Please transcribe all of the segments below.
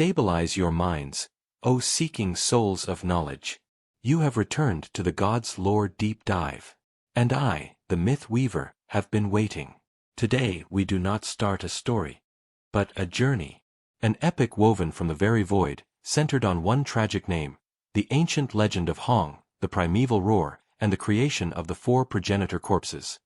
Stabilize your minds, O seeking souls of knowledge. You have returned to the God's lore deep dive. And I, the myth weaver, have been waiting. Today we do not start a story, but a journey. An epic woven from the very void, centered on one tragic name, the ancient legend of Hong, the primeval roar, and the creation of the four progenitor corpses.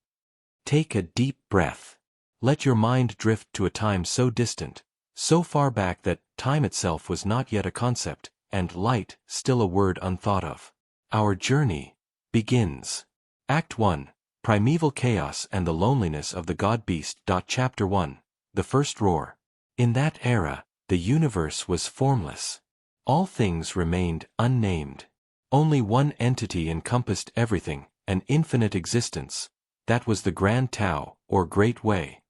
Take a deep breath. Let your mind drift to a time so distant, so far back that time itself was not yet a concept, and light still a word unthought of. Our journey begins. Act 1, Primeval Chaos and the Loneliness of the God-Beast. Chapter 1, The First Roar. In that era, the universe was formless. All things remained unnamed. Only one entity encompassed everything, an infinite existence. That was the Grand Tao, or Great Way.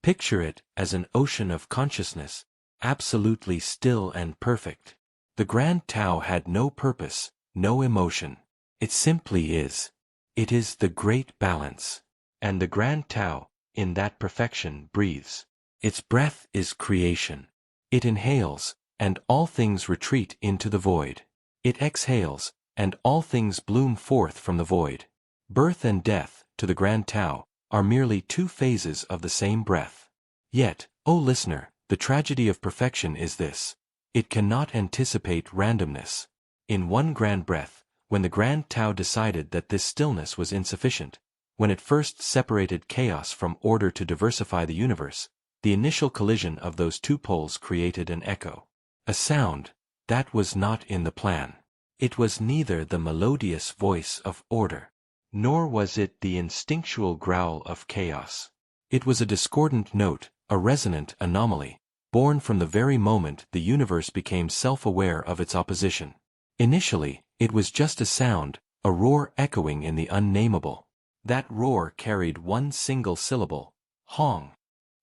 Picture it as an ocean of consciousness, absolutely still and perfect. The Grand Tao had no purpose, no emotion. It simply is. It is the great balance. And the Grand Tao, in that perfection, breathes. Its breath is creation. It inhales, and all things retreat into the void. It exhales, and all things bloom forth from the void. Birth and death, to the Grand Tao, are merely two phases of the same breath. Yet, O listener, the tragedy of perfection is this. It cannot anticipate randomness. In one grand breath, when the Grand Tao decided that this stillness was insufficient, when it first separated chaos from order to diversify the universe, the initial collision of those two poles created an echo. A sound that was not in the plan. It was neither the melodious voice of order, nor was it the instinctual growl of chaos. It was a discordant note, a resonant anomaly, born from the very moment the universe became self-aware of its opposition. Initially, it was just a sound, a roar echoing in the unnameable. That roar carried one single syllable, Hong.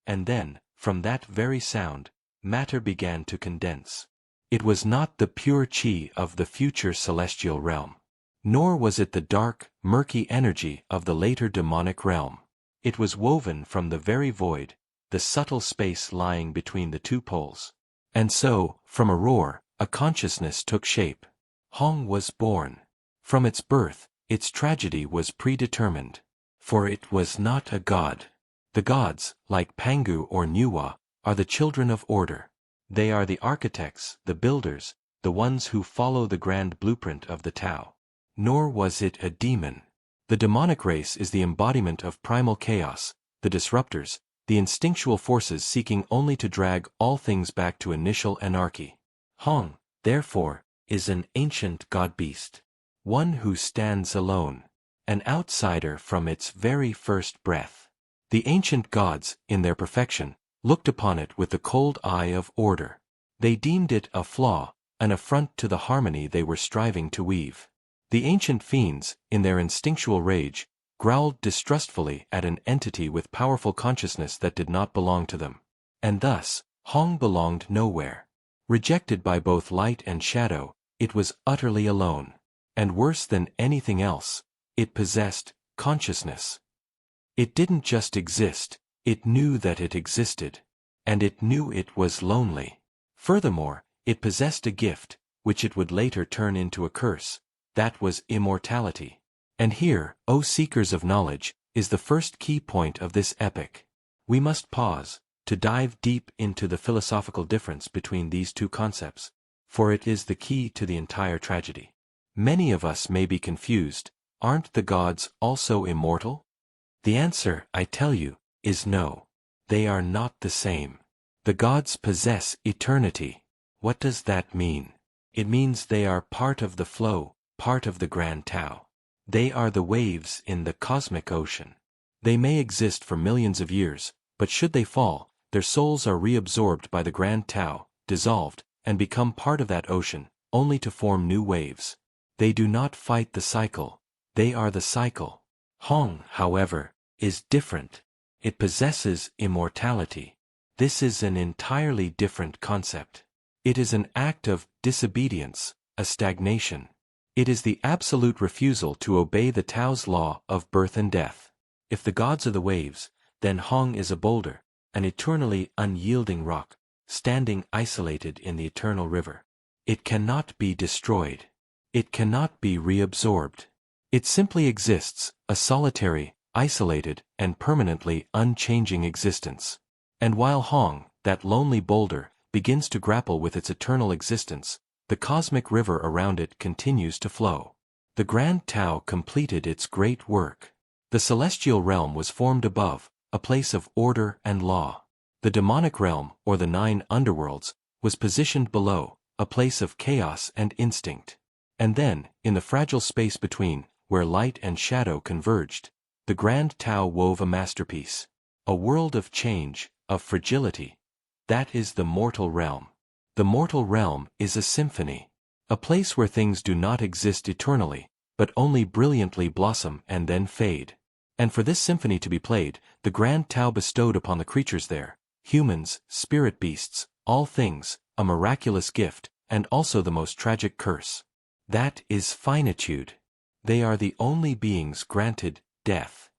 And then, from that very sound, matter began to condense. It was not the pure chi of the future celestial realm. Nor was it the dark, murky energy of the later demonic realm. It was woven from the very void, the subtle space lying between the two poles. And so, from a roar, a consciousness took shape. Hong was born. From its birth, its tragedy was predetermined. For it was not a god. The gods, like Pangu or Nuwa, are the children of order. They are the architects, the builders, the ones who follow the grand blueprint of the Tao. Nor was it a demon. The demonic race is the embodiment of primal chaos, the disruptors, the instinctual forces seeking only to drag all things back to initial anarchy. Hong, therefore, is an ancient god-beast. One who stands alone. An outsider from its very first breath. The ancient gods, in their perfection, looked upon it with the cold eye of order. They deemed it a flaw, an affront to the harmony they were striving to weave. The ancient fiends, in their instinctual rage, growled distrustfully at an entity with powerful consciousness that did not belong to them. And thus, Hong belonged nowhere. Rejected by both light and shadow, it was utterly alone. And worse than anything else, it possessed consciousness. It didn't just exist, it knew that it existed. And it knew it was lonely. Furthermore, it possessed a gift, which it would later turn into a curse. That was immortality. And here, O seekers of knowledge, is the first key point of this epic. We must pause, to dive deep into the philosophical difference between these two concepts, for it is the key to the entire tragedy. Many of us may be confused. Aren't the gods also immortal? The answer, I tell you, is no. They are not the same. The gods possess eternity. What does that mean? It means they are part of the flow, part of the Grand Tao. They are the waves in the cosmic ocean. They may exist for millions of years, but should they fall, their souls are reabsorbed by the Grand Tao, dissolved, and become part of that ocean, only to form new waves. They do not fight the cycle. They are the cycle. Hong, however, is different. It possesses immortality. This is an entirely different concept. It is an act of disobedience, a stagnation. It is the absolute refusal to obey the Tao's law of birth and death. If the gods are the waves, then Hong is a boulder, an eternally unyielding rock, standing isolated in the eternal river. It cannot be destroyed. It cannot be reabsorbed. It simply exists, a solitary, isolated, and permanently unchanging existence. And while Hong, that lonely boulder, begins to grapple with its eternal existence, the cosmic river around it continues to flow. The Grand Tao completed its great work. The celestial realm was formed above, a place of order and law. The demonic realm, or the 9 underworlds, was positioned below, a place of chaos and instinct. And then, in the fragile space between, where light and shadow converged, the Grand Tao wove a masterpiece. A world of change, of fragility. That is the mortal realm. The mortal realm is a symphony. A place where things do not exist eternally, but only brilliantly blossom and then fade. And for this symphony to be played, the Grand Tao bestowed upon the creatures there, humans, spirit beasts, all things, a miraculous gift, and also the most tragic curse. That is finitude. They are the only beings granted death.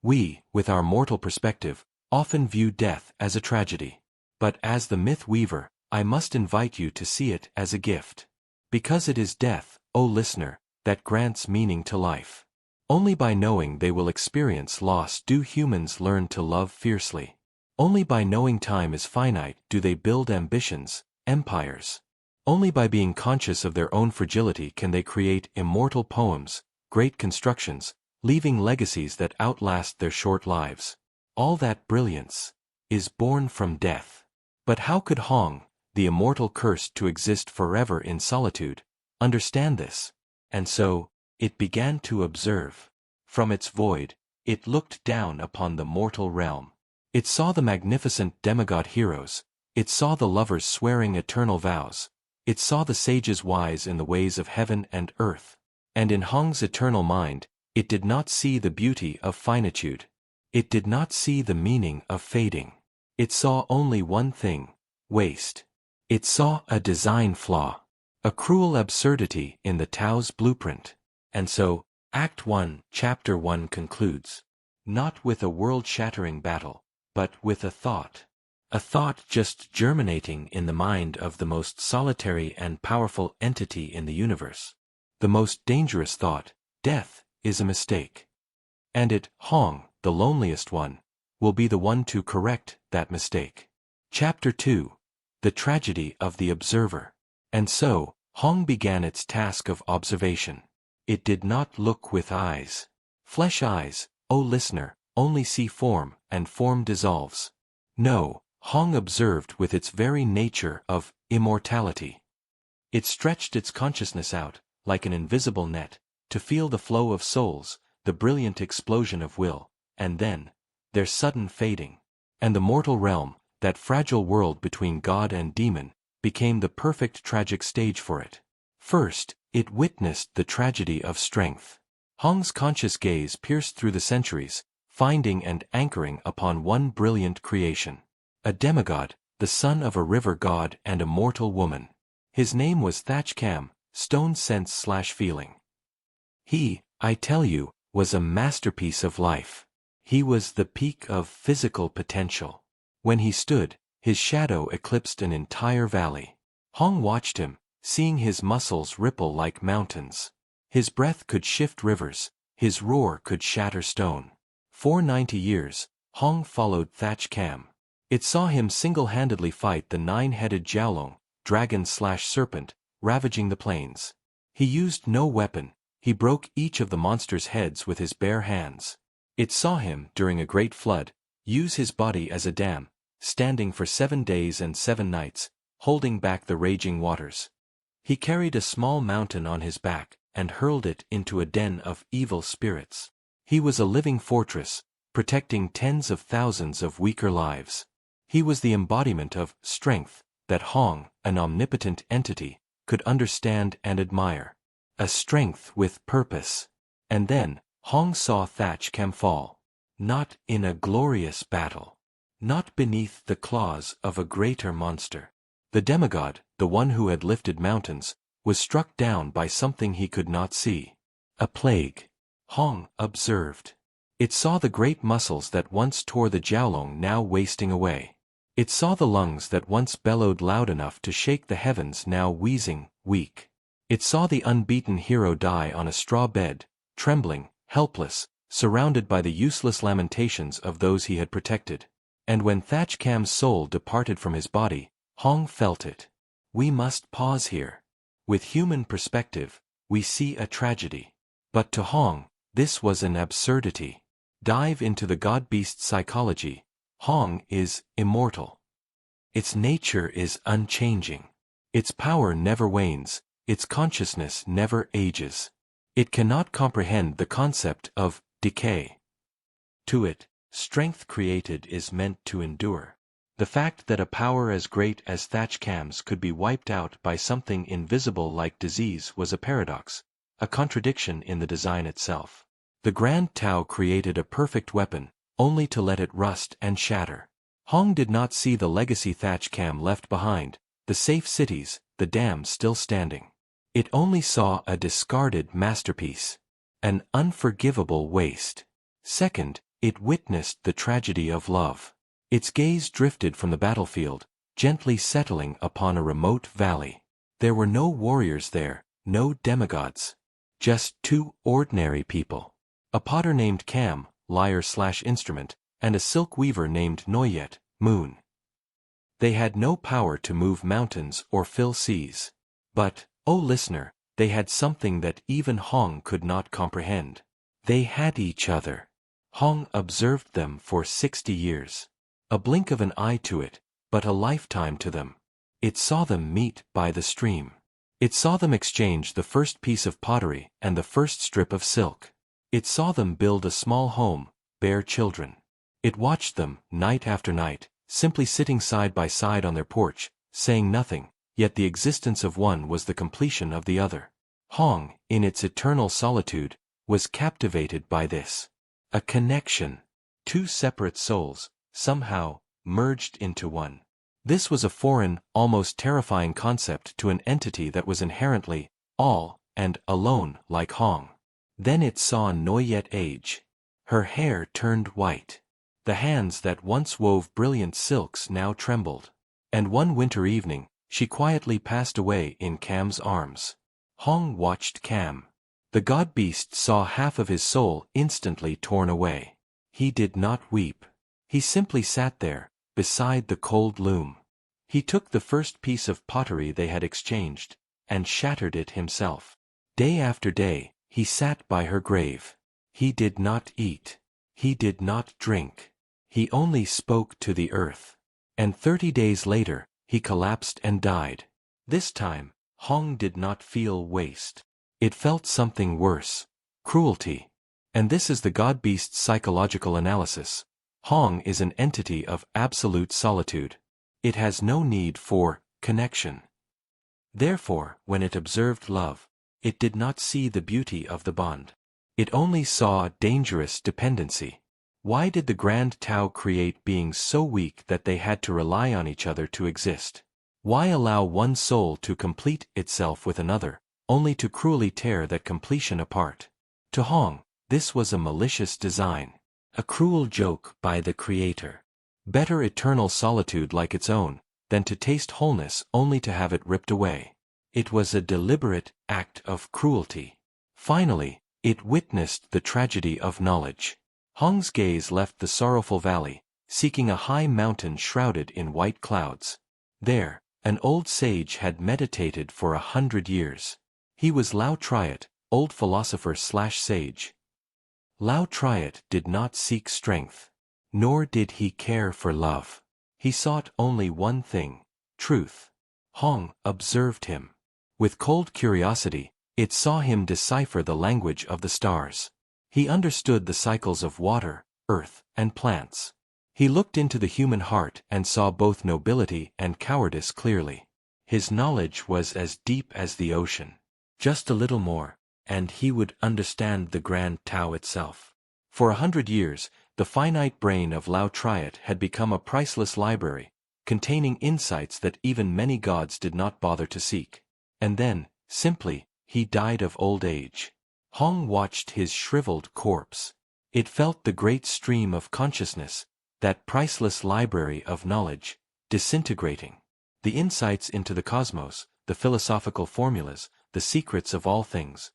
We, with our mortal perspective, often view death as a tragedy. But as the myth weaver, I must invite you to see it as a gift. Because it is death, O listener, that grants meaning to life. Only by knowing they will experience loss do humans learn to love fiercely. Only by knowing time is finite do they build ambitions, empires. Only by being conscious of their own fragility can they create immortal poems, great constructions, leaving legacies that outlast their short lives. All that brilliance is born from death. But how could Hong, the immortal cursed to exist forever in solitude, understand this? And so, it began to observe. From its void, it looked down upon the mortal realm. It saw the magnificent demigod heroes, it saw the lovers swearing eternal vows, it saw the sages wise in the ways of heaven and earth. And in Hong's eternal mind, it did not see the beauty of finitude. It did not see the meaning of fading. It saw only one thing: waste. It saw a design flaw, a cruel absurdity in the Tao's blueprint. And so, Act 1, Chapter 1 concludes. Not with a world-shattering battle, but with a thought. A thought just germinating in the mind of the most solitary and powerful entity in the universe. The most dangerous thought: death is a mistake. And it, Hong, the loneliest one, will be the one to correct that mistake. Chapter 2. The Tragedy of the Observer. And so, Hong began its task of observation. It did not look with eyes. Flesh eyes, O listener, only see form, and form dissolves. No, Hong observed with its very nature of immortality. It stretched its consciousness out, like an invisible net, to feel the flow of souls, the brilliant explosion of will, and then, their sudden fading. And the mortal realm, that fragile world between God and demon, became the perfect tragic stage for it. First, it witnessed the tragedy of strength. Hong's conscious gaze pierced through the centuries, finding and anchoring upon one brilliant creation. A demigod, the son of a river god and a mortal woman. His name was Thach Kam, stone sense/feeling. He, I tell you, was a masterpiece of life. He was the peak of physical potential. When he stood, his shadow eclipsed an entire valley. Hong watched him, seeing his muscles ripple like mountains. His breath could shift rivers, his roar could shatter stone. For 90 years, Hong followed Thach Kam. It saw him single-handedly fight the 9-headed Jiaolong, dragon/serpent, ravaging the plains. He used no weapon, he broke each of the monster's heads with his bare hands. It saw him, during a great flood, use his body as a dam, standing for 7 days and 7 nights, holding back the raging waters. He carried a small mountain on his back, and hurled it into a den of evil spirits. He was a living fortress, protecting tens of thousands of weaker lives. He was the embodiment of strength that Hong, an omnipotent entity, could understand and admire. A strength with purpose. And then, Hong saw Thach Kam fall. Not in a glorious battle. Not beneath the claws of a greater monster. The demigod, the one who had lifted mountains, was struck down by something he could not see. A plague. Hong observed. It saw the great muscles that once tore the Jiaolong now wasting away. It saw the lungs that once bellowed loud enough to shake the heavens now wheezing, weak. It saw the unbeaten hero die on a straw bed, trembling, helpless, surrounded by the useless lamentations of those he had protected. And when Thach Kam's soul departed from his body, Hong felt it. We must pause here. With human perspective, we see a tragedy. But to Hong, this was an absurdity. Dive into the god-beast psychology. Hong is immortal. Its nature is unchanging. Its power never wanes, its consciousness never ages. It cannot comprehend the concept of decay. To it, strength created is meant to endure. The fact that a power as great as Thach Kam's could be wiped out by something invisible like disease was a paradox, a contradiction in the design itself. The Grand Tao created a perfect weapon, only to let it rust and shatter. Hong did not see the legacy Thach Kam left behind, the safe cities, the dams still standing. It only saw a discarded masterpiece. An unforgivable waste. Second, it witnessed the tragedy of love. Its gaze drifted from the battlefield, gently settling upon a remote valley. There were no warriors there, no demigods. Just two ordinary people. A potter named Kam, lyre/instrument, and a silk weaver named Noyet, moon. They had no power to move mountains or fill seas. But, O listener, they had something that even Hong could not comprehend. They had each other. Hong observed them for 60 years. A blink of an eye to it, but a lifetime to them. It saw them meet by the stream. It saw them exchange the first piece of pottery and the first strip of silk. It saw them build a small home, bear children. It watched them, night after night, simply sitting side by side on their porch, saying nothing, yet the existence of one was the completion of the other. Hong, in its eternal solitude, was captivated by this. A connection. Two separate souls, somehow, merged into one. This was a foreign, almost terrifying concept to an entity that was inherently, all, and alone like Hong. Then it saw Noyet age. Her hair turned white. The hands that once wove brilliant silks now trembled. And one winter evening, she quietly passed away in Kam's arms. Hong watched Kam. The god-beast saw half of his soul instantly torn away. He did not weep. He simply sat there, beside the cold loom. He took the first piece of pottery they had exchanged, and shattered it himself. Day after day, he sat by her grave. He did not eat. He did not drink. He only spoke to the earth. And 30 days later, he collapsed and died. This time, Hong did not feel waste. It felt something worse. Cruelty. And this is the god-beast's psychological analysis. Hong is an entity of absolute solitude. It has no need for connection. Therefore, when it observed love, it did not see the beauty of the bond. It only saw dangerous dependency. Why did the Grand Tao create beings so weak that they had to rely on each other to exist? Why allow one soul to complete itself with another, only to cruelly tear that completion apart? To Hong, this was a malicious design. A cruel joke by the Creator. Better eternal solitude like its own, than to taste wholeness only to have it ripped away. It was a deliberate act of cruelty. Finally, it witnessed the tragedy of knowledge. Hong's gaze left the sorrowful valley, seeking a high mountain shrouded in white clouds. There, an old sage had meditated for 100 years. He was Lao Triet, old philosopher/sage. Lao Triet did not seek strength. Nor did he care for love. He sought only one thing, truth. Hong observed him. With cold curiosity, it saw him decipher the language of the stars. He understood the cycles of water, earth, and plants. He looked into the human heart and saw both nobility and cowardice clearly. His knowledge was as deep as the ocean. Just a little more, and he would understand the Grand Tao itself. For 100 years, the finite brain of Lao Triet had become a priceless library, containing insights that even many gods did not bother to seek. And then, simply, he died of old age. Hong watched his shriveled corpse. It felt the great stream of consciousness, that priceless library of knowledge, disintegrating. The insights into the cosmos, the philosophical formulas, the secrets of all things,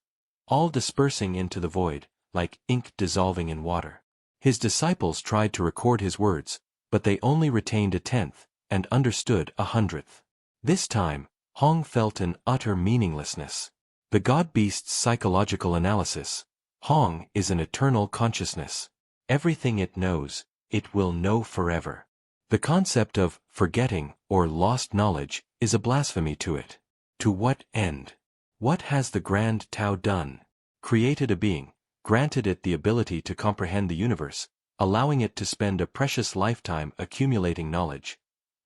all dispersing into the void, like ink dissolving in water. His disciples tried to record his words, but they only retained 1/10, and understood 100th. This time, Hong felt an utter meaninglessness. The God-beast's psychological analysis. Hong is an eternal consciousness. Everything it knows, it will know forever. The concept of forgetting or lost knowledge is a blasphemy to it. To what end? What has the Grand Tao done? Created a being, granted it the ability to comprehend the universe, allowing it to spend a precious lifetime accumulating knowledge,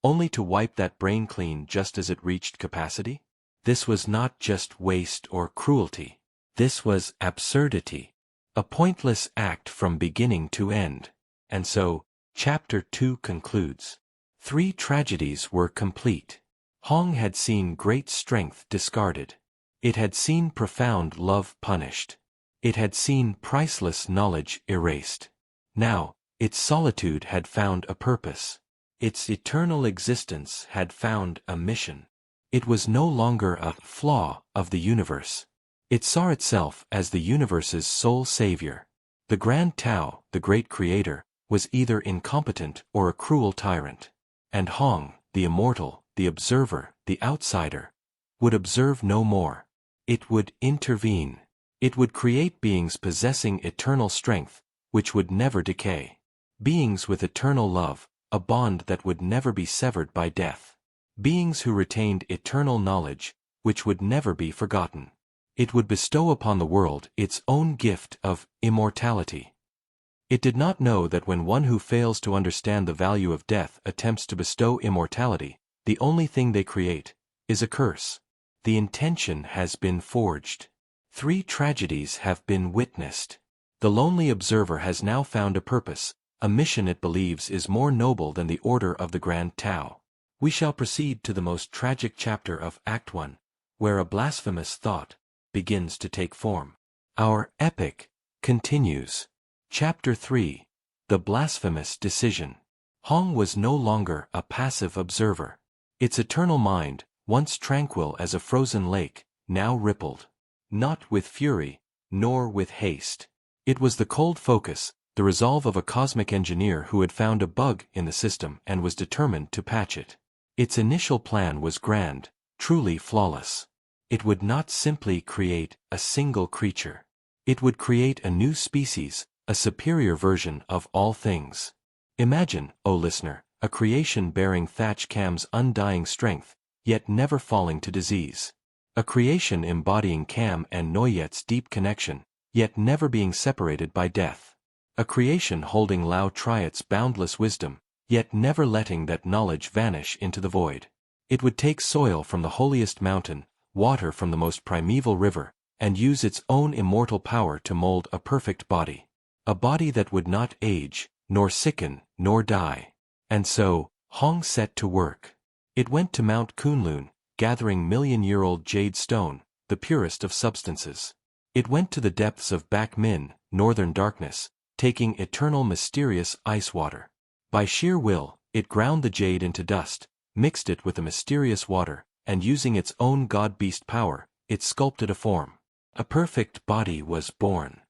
only to wipe that brain clean just as it reached capacity? This was not just waste or cruelty. This was absurdity. A pointless act from beginning to end. And so, Chapter 2 concludes. 3 tragedies were complete. Hong had seen great strength discarded. It had seen profound love punished. It had seen priceless knowledge erased. Now, its solitude had found a purpose. Its eternal existence had found a mission. It was no longer a flaw of the universe. It saw itself as the universe's sole savior. The Grand Tao, the great creator, was either incompetent or a cruel tyrant. And Hong, the immortal, the observer, the outsider, would observe no more. It would intervene. It would create beings possessing eternal strength, which would never decay. Beings with eternal love, a bond that would never be severed by death. Beings who retained eternal knowledge, which would never be forgotten. It would bestow upon the world its own gift of immortality. It did not know that when one who fails to understand the value of death attempts to bestow immortality, the only thing they create is a curse. The intention has been forged. 3 tragedies have been witnessed. The lonely observer has now found a purpose, a mission it believes is more noble than the order of the Grand Tao. We shall proceed to the most tragic chapter of Act 1, where a blasphemous thought begins to take form. Our epic continues. Chapter 3. The Blasphemous Decision. Hong was no longer a passive observer. Its eternal mind, once tranquil as a frozen lake, now rippled. Not with fury, nor with haste. It was the cold focus, the resolve of a cosmic engineer who had found a bug in the system and was determined to patch it. Its initial plan was grand, truly flawless. It would not simply create a single creature. It would create a new species, a superior version of all things. Imagine, O listener, a creation bearing Thatch Kam's undying strength, yet never falling to disease. A creation embodying Kam and Noyet's deep connection, yet never being separated by death. A creation holding Lao Triot's boundless wisdom, yet never letting that knowledge vanish into the void. It would take soil from the holiest mountain, water from the most primeval river, and use its own immortal power to mold a perfect body. A body that would not age, nor sicken, nor die. And so, Hong set to work. It went to Mount Kunlun, gathering million-year-old jade stone, the purest of substances. It went to the depths of Bak Min, northern darkness, taking eternal mysterious ice water. By sheer will, it ground the jade into dust, mixed it with the mysterious water, and using its own god-beast power, it sculpted a form. A perfect body was born.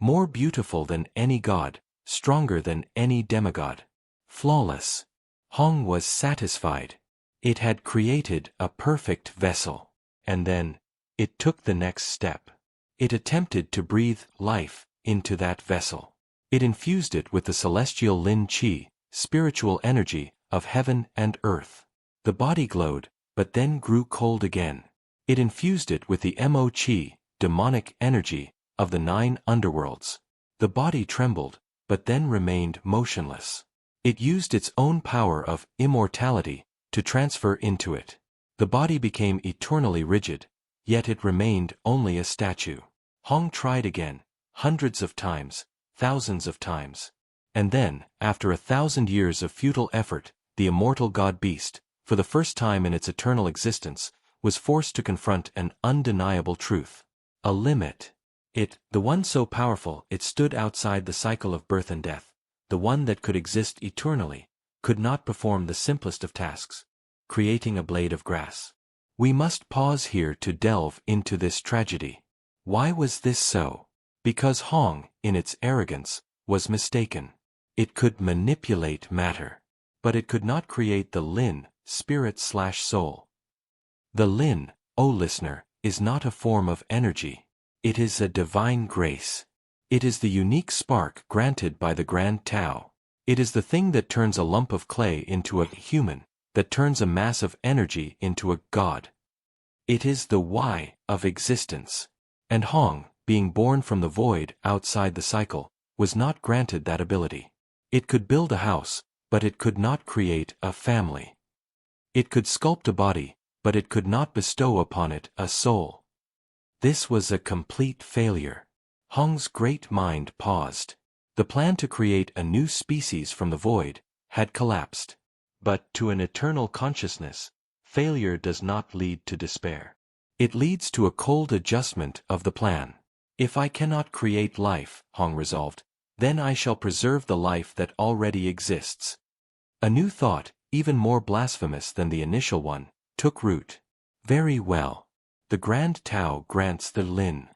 More beautiful than any god, stronger than any demigod. Flawless. Hong was satisfied. It had created a perfect vessel. And then, it took the next step. It attempted to breathe life into that vessel. It infused it with the celestial Lin Qi, spiritual energy, of heaven and earth. The body glowed, but then grew cold again. It infused it with the Mo Qi, demonic energy, of the 9 underworlds. The body trembled, but then remained motionless. It used its own power of immortality to transfer into it. The body became eternally rigid, yet it remained only a statue. Hong tried again, hundreds of times, thousands of times. And then, after 1,000 years of futile effort, the immortal god-beast, for the first time in its eternal existence, was forced to confront an undeniable truth. A limit. It, the one so powerful it stood outside the cycle of birth and death, the one that could exist eternally, could not perform the simplest of tasks, creating a blade of grass. We must pause here to delve into this tragedy. Why was this so? Because Hong, in its arrogance, was mistaken. It could manipulate matter, but it could not create the Lin, spirit/soul. The Lin, O listener, is not a form of energy. It is a divine grace. It is the unique spark granted by the Grand Tao. It is the thing that turns a lump of clay into a human, that turns a mass of energy into a god. It is the why of existence. And Hong, being born from the void outside the cycle, was not granted that ability. It could build a house, but it could not create a family. It could sculpt a body, but it could not bestow upon it a soul. This was a complete failure. Hong's great mind paused. The plan to create a new species from the void had collapsed. But to an eternal consciousness, failure does not lead to despair. It leads to a cold adjustment of the plan. If I cannot create life, Hong resolved, then I shall preserve the life that already exists. A new thought, even more blasphemous than the initial one, took root. Very well. The Grand Tao grants the Lin.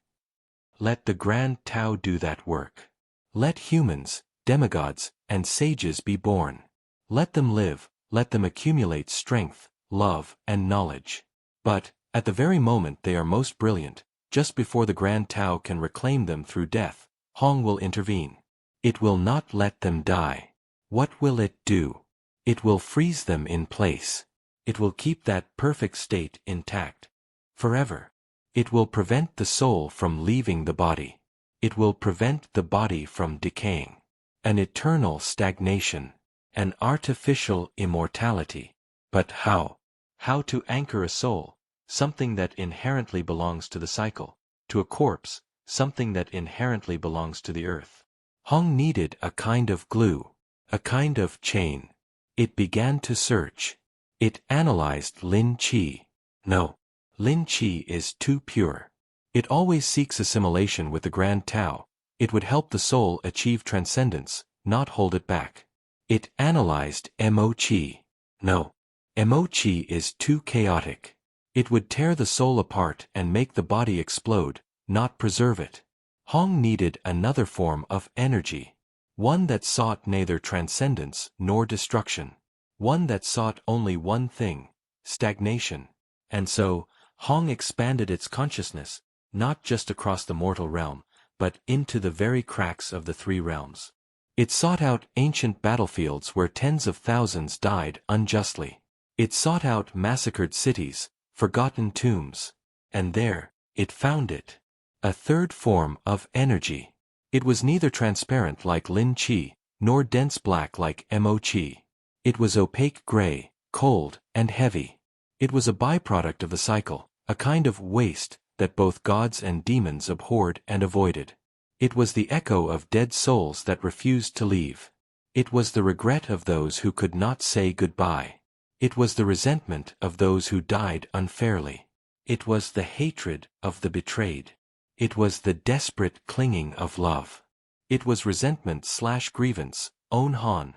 Let the Grand Tao do that work. Let humans, demigods, and sages be born. Let them live, let them accumulate strength, love, and knowledge. But, at the very moment they are most brilliant, just before the Grand Tao can reclaim them through death, Hong will intervene. It will not let them die. What will it do? It will freeze them in place. It will keep that perfect state intact. Forever. It will prevent the soul from leaving the body. It will prevent the body from decaying. An eternal stagnation. An artificial immortality. But how? How to anchor a soul, something that inherently belongs to the cycle, to a corpse, something that inherently belongs to the earth? Hong needed a kind of glue, a kind of chain. It began to search. It analyzed Lin Qi. No. Lin Qi is too pure. It always seeks assimilation with the Grand Tao. It would help the soul achieve transcendence, not hold it back. It analyzed Mo Qi. No. Mo Qi is too chaotic. It would tear the soul apart and make the body explode, not preserve it. Hong needed another form of energy. One that sought neither transcendence nor destruction. One that sought only one thing, stagnation. And so, Hong expanded its consciousness, not just across the mortal realm, but into the very cracks of the three realms. It sought out ancient battlefields where tens of thousands died unjustly. It sought out massacred cities, forgotten tombs. And there, it found it. A third form of energy. It was neither transparent like Lin Qi, nor dense black like Mo Qi. It was opaque gray, cold, and heavy. It was a byproduct of the cycle, a kind of waste that both gods and demons abhorred and avoided. It was the echo of dead souls that refused to leave. It was the regret of those who could not say goodbye. It was the resentment of those who died unfairly. It was the hatred of the betrayed. It was the desperate clinging of love. It was resentment/grievance, own Han.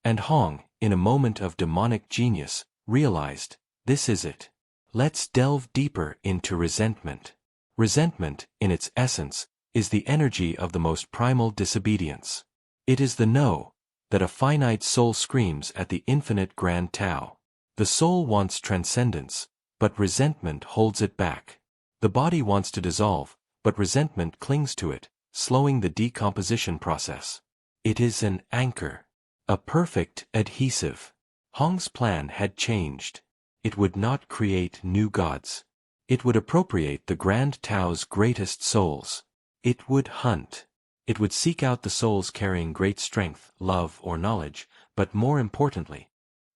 And Hong, in a moment of demonic genius, realized, this is it. Let's delve deeper into resentment. Resentment, in its essence, is the energy of the most primal disobedience. It is the no that a finite soul screams at the infinite Grand Tao. The soul wants transcendence, but resentment holds it back. The body wants to dissolve, but resentment clings to it, slowing the decomposition process. It is an anchor. A perfect adhesive. Hong's plan had changed. It would not create new gods. It would appropriate the Grand Tao's greatest souls. It would hunt. It would seek out the souls carrying great strength, love, or knowledge, but more importantly,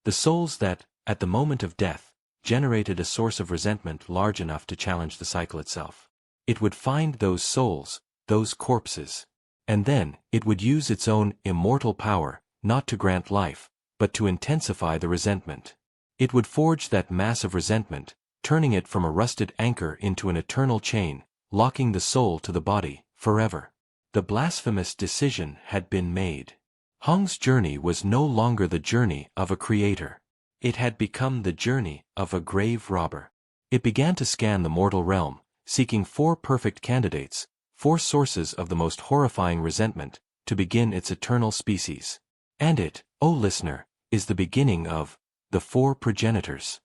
the souls that, at the moment of death, generated a source of resentment large enough to challenge the cycle itself. It would find those souls, those corpses. And then, it would use its own immortal power, not to grant life, but to intensify the resentment. It would forge that mass of resentment, turning it from a rusted anchor into an eternal chain, locking the soul to the body, forever. The blasphemous decision had been made. Hong's journey was no longer the journey of a creator. It had become the journey of a grave robber. It began to scan the mortal realm, seeking 4 perfect candidates, 4 sources of the most horrifying resentment, to begin its eternal species. And it, O listener, is the beginning of the 4 progenitors.